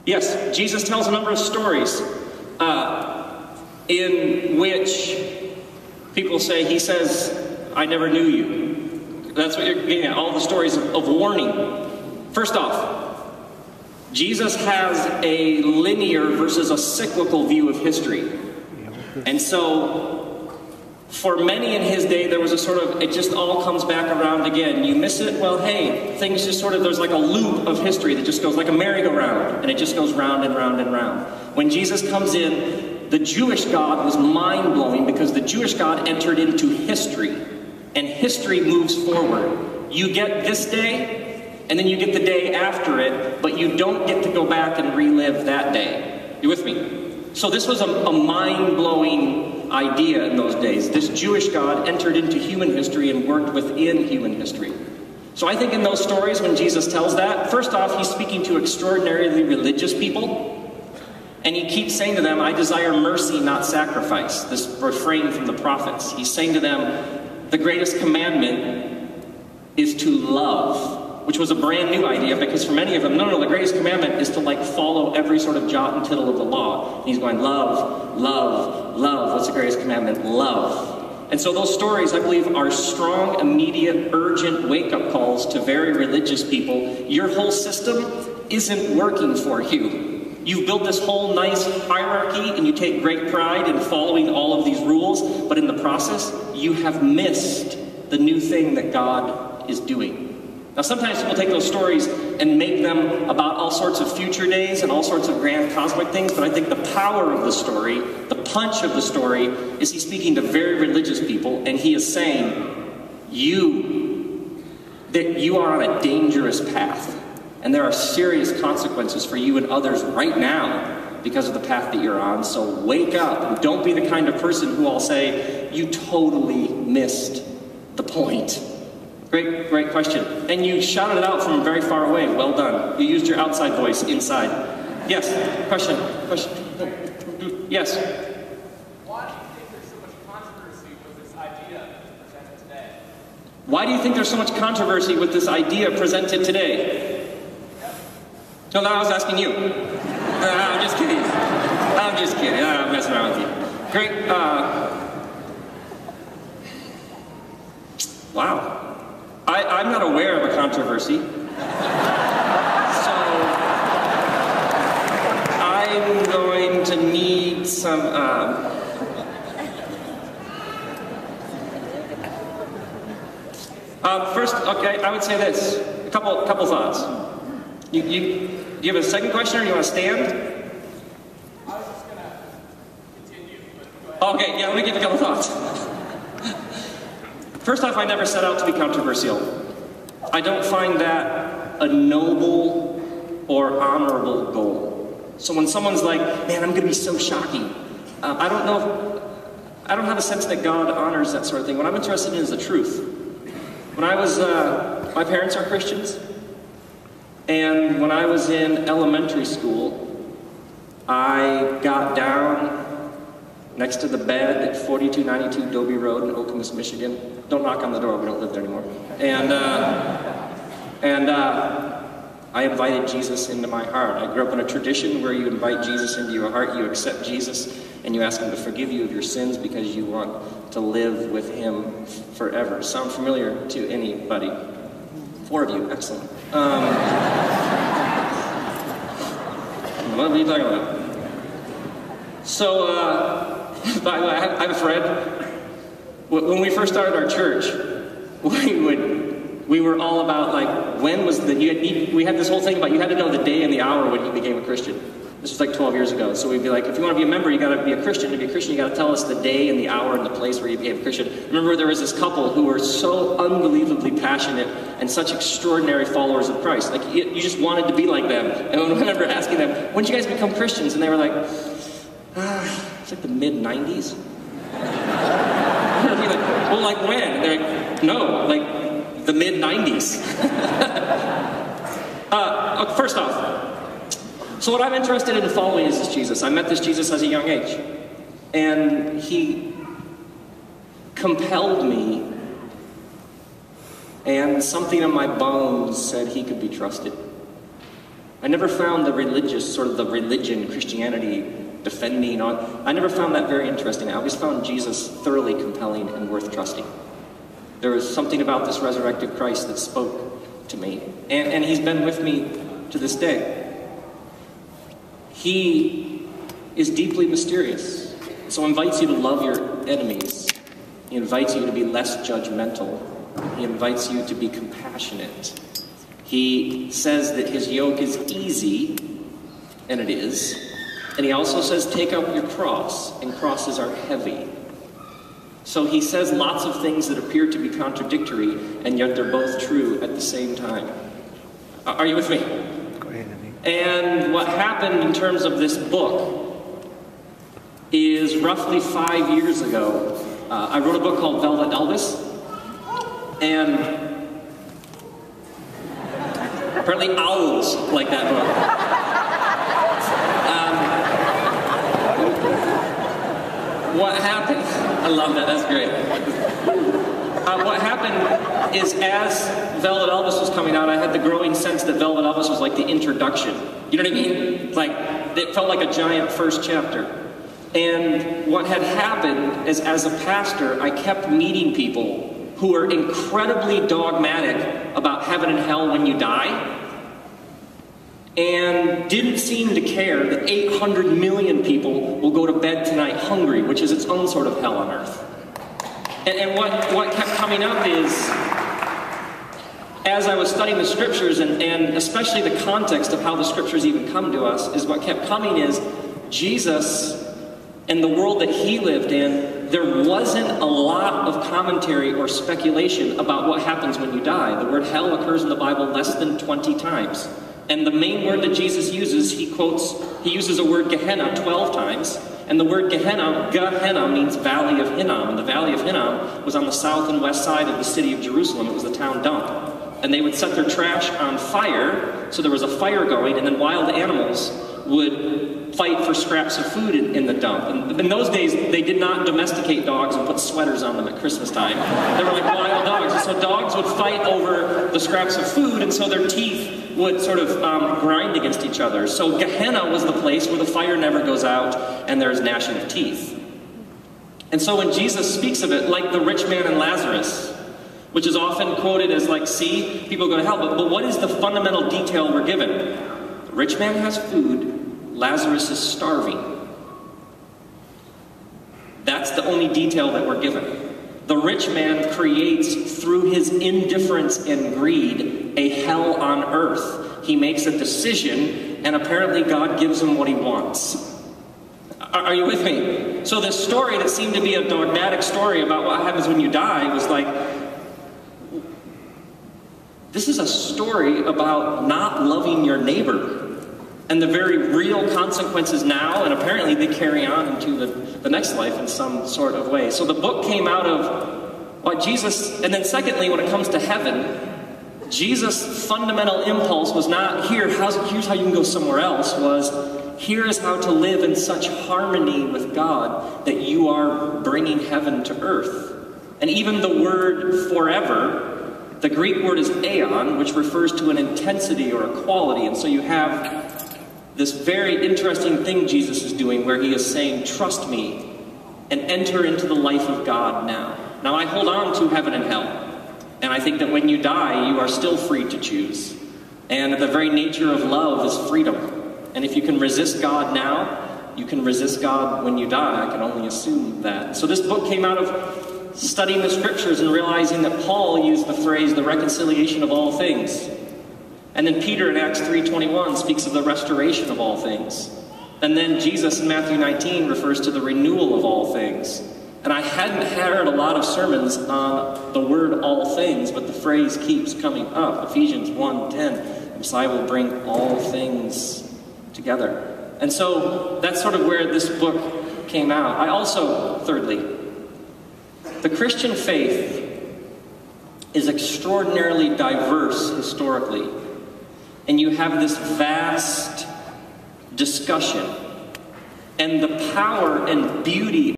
Yes, Jesus tells a number of stories in which people say, he says, I never knew you. That's what you're getting at, all the stories of warning. First off, Jesus has a linear versus a cyclical view of history. And so, for many in his day, there was a sort of, it just all comes back around again. You miss it, well, hey, things just sort of, there's like a loop of history that just goes like a merry-go-round, and it just goes round and round and round. When Jesus comes in, the Jewish God was mind-blowing because the Jewish God entered into history, and history moves forward. You get this day, and then you get the day after it, but you don't get to go back and relive that day. You with me? So this was a mind-blowing idea in those days. This Jewish God entered into human history and worked within human history. So I think in those stories when Jesus tells that, first off, he's speaking to extraordinarily religious people. And he keeps saying to them, I desire mercy, not sacrifice. This refrain from the prophets. He's saying to them, the greatest commandment is to love, which was a brand new idea, because for many of them, no, the greatest commandment is to like follow every sort of jot and tittle of the law. And he's going, love, love, love. What's the greatest commandment? Love. And so those stories, I believe, are strong, immediate, urgent wake-up calls to very religious people. Your whole system isn't working for you. You've built this whole nice hierarchy, and you take great pride in following all of these rules, but in the process, you have missed the new thing that God is doing. Now, sometimes people take those stories and make them about all sorts of future days and all sorts of grand cosmic things, but I think the power of the story, the punch of the story, is he's speaking to very religious people, and he is saying, that you are on a dangerous path, and there are serious consequences for you and others right now because of the path that you're on, so wake up, and don't be the kind of person who I'll say, you totally missed the point. Great question. And you shouted it out from very far away. Well done. You used your outside voice inside. Yes, question. Yes? Why do you think there's so much controversy with this idea presented today? Why do you think there's so much controversy with this idea presented today? Yep. No, I was asking you. I'm just kidding. I'm messing around with you. Great. Wow. I'm not aware of a controversy. So I'm going to need some first, okay, I would say this. A couple thoughts. Do you have a second question, or do you want to stand? I was just going to continue, but go ahead. Okay, yeah, let me give a couple thoughts. First off, I never set out to be controversial. I don't find that a noble or honorable goal. So when someone's like, man, I'm going to be so shocking, I don't have a sense that God honors that sort of thing. What I'm interested in is the truth. When I was, my parents are Christians, and when I was in elementary school, I got down next to the bed at 4292 Dobie Road in Okemos, Michigan. Don't knock on the door, we don't live there anymore. And I invited Jesus into my heart. I grew up in a tradition where you invite Jesus into your heart, you accept Jesus, and you ask him to forgive you of your sins because you want to live with him forever. Sound familiar to anybody? 4 of you, excellent. What are you talking about? So, by the way, I have a friend. When we first started our church, we were all about like, when was we had this whole thing about you had to know the day and the hour when you became a Christian. This was like 12 years ago. So we'd be like, if you want to be a member, you got to be a Christian. To be a Christian, you got to tell us the day and the hour and the place where you became a Christian. Remember, there was this couple who were so unbelievably passionate and such extraordinary followers of Christ. Like, you just wanted to be like them. And I remember asking them, when did you guys become Christians? And they were like, it's like the mid-90s. Like, well, like when? And they're like, no, like the mid-90s. First off, so what I'm interested in following is this Jesus. I met this Jesus as a young age, and he compelled me, and something in my bones said he could be trusted. I never found the religious, sort of the religion, Christianity, defending on. I never found that very interesting. I always found Jesus thoroughly compelling and worth trusting. There was something about this resurrected Christ that spoke to me. And he's been with me to this day. He is deeply mysterious. So he invites you to love your enemies. He invites you to be less judgmental. He invites you to be compassionate. He says that his yoke is easy, and it is. And he also says, take up your cross, and crosses are heavy. So he says lots of things that appear to be contradictory, and yet they're both true at the same time. Are you with me? Go ahead, Andy. And what happened in terms of this book is roughly 5 years ago, I wrote a book called Velvet Elvis, and apparently owls like that book. What happened, I love that, that's great. What happened is as Velvet Elvis was coming out, I had the growing sense that Velvet Elvis was like the introduction. You know what I mean? Like, it felt like a giant first chapter. And what had happened is, as a pastor, I kept meeting people who are incredibly dogmatic about heaven and hell when you die, and didn't seem to care that 800 million people will go to bed tonight hungry, which is its own sort of hell on earth. And what kept coming up is, as I was studying the scriptures, and especially the context of how the scriptures even come to us, is what kept coming is Jesus and the world that he lived in. There wasn't a lot of commentary or speculation about what happens when you die. The word hell occurs in the Bible less than 20 times. And the main word that Jesus uses, he uses a word Gehenna 12 times. And the word Gehenna means Valley of Hinnom. And the Valley of Hinnom was on the south and west side of the city of Jerusalem. It was the town dump. And they would set their trash on fire, so there was a fire going, and then wild animals would fight for scraps of food in the dump. And in those days, they did not domesticate dogs and put sweaters on them at Christmas time. They were like wild dogs. And so dogs would fight over the scraps of food, and so their teeth would sort of grind against each other. So Gehenna was the place where the fire never goes out and there's gnashing of teeth. And so when Jesus speaks of it, like the rich man and Lazarus, which is often quoted as like, see, people go to hell, but what is the fundamental detail we're given? The rich man has food, Lazarus is starving. That's the only detail that we're given. The rich man creates, through his indifference and greed, a hell on earth. He makes a decision, and apparently God gives him what he wants. Are you with me? So this story that seemed to be a dogmatic story about what happens when you die was like, this is a story about not loving your neighbor and the very real consequences now, and apparently they carry on into the next life in some sort of way. So the book came out of what Jesus, and then secondly, when it comes to heaven, Jesus' fundamental impulse was not, here's how you can go somewhere else, was, here is how to live in such harmony with God that you are bringing heaven to earth. And even the word forever, the Greek word is aeon, which refers to an intensity or a quality. And so you have this very interesting thing Jesus is doing where he is saying, trust me and enter into the life of God now. Now I hold on to heaven and hell. And I think that when you die, you are still free to choose. And the very nature of love is freedom. And if you can resist God now, you can resist God when you die. I can only assume that. So this book came out of studying the scriptures and realizing that Paul used the phrase, the reconciliation of all things. And then Peter in Acts 3:21 speaks of the restoration of all things. And then Jesus in Matthew 19 refers to the renewal of all things. And I hadn't heard a lot of sermons on the word all things, but the phrase keeps coming up. Ephesians 1:10, the Messiah will bring all things together. And so that's sort of where this book came out. I also, thirdly, the Christian faith is extraordinarily diverse historically. And you have this vast discussion. And the power and beauty